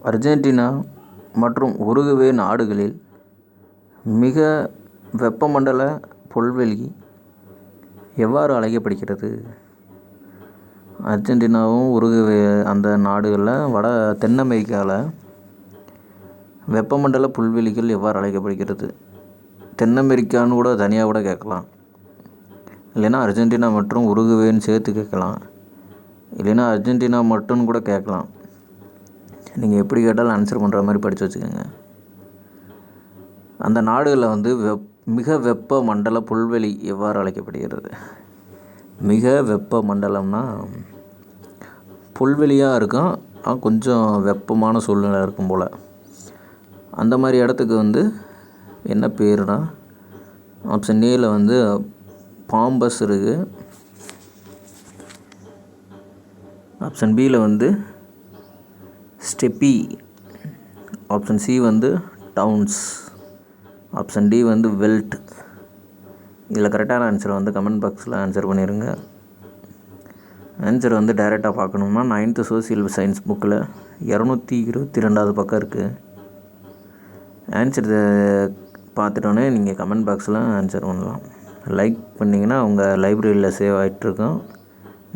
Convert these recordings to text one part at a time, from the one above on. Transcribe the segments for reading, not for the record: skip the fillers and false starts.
Argentina மற்றும் Uruguay நாடுகளில் மிக வெப்பமண்டல புல்வெளி எவ்வாறு அழைக்கப்படுகிறது? அர்ஜென்டினாவும் உருகுவே அந்த நாடுகளில் தென் அமெரிக்காவில் வெப்பமண்டல புல்வெளிகள் எவ்வாறு அழைக்கப்படுகிறது? தென் அமெரிக்கான்னு கூட தனியாக கூட கேட்கலாம், இல்லைன்னா அர்ஜென்டினா மற்றும் உருகுவேன்னு சேர்த்து கேட்கலாம், இல்லைன்னா அர்ஜென்டினா மட்டும்னு கூட கேட்கலாம். நீங்கள் எப்படி கேட்டாலும் ஆன்சர் பண்ணுற மாதிரி படித்து வச்சுக்கோங்க. அந்த நாடுகளில் மிக வெப்ப மண்டல புல்வெளி எவ்வாறு அழைக்கப்படுகிறது? மிக வெப்ப மண்டலம்னா புல்வெளியாக இருக்கும், கொஞ்சம் வெப்பமான சூழ்நிலை இருக்கும் போல். அந்த மாதிரி இடத்துக்கு என்ன பேருனா, ஆப்ஷன் ஏல பாம்பஸ் இருக்குது, ஆப்ஷன் பியில் steppe, option C downs, option D veld. இதில் கரெக்டான ஆன்சரை கமெண்ட் பாக்ஸில் ஆன்சர் பண்ணிடுங்க. ஆன்சர் டைரெக்டாக பார்க்கணும்னா 9th சோசியல் சயின்ஸ் புக்கில் 222வது பக்கம் இருக்குது. ஆன்சர் பார்த்துட்டோன்னே நீங்கள் கமெண்ட் பாக்ஸில் ஆன்சர் பண்ணலாம். லைக் பண்ணிங்கன்னா உங்கள் லைப்ரரியில் சேவ் ஆகிட்டுருக்கோம்.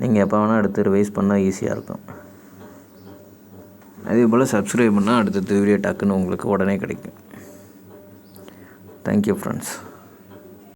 நீங்கள் எப்போ வேணால் எடுத்து ரிவைஸ் பண்ணால் ஈஸியாக இருக்கும். அதே போல் சப்ஸ்கிரைப் பண்ணால் அடுத்தடுத்த வீடியோ டக்குன்னு உங்களுக்கு உடனே கிடைக்கும். Thank you friends.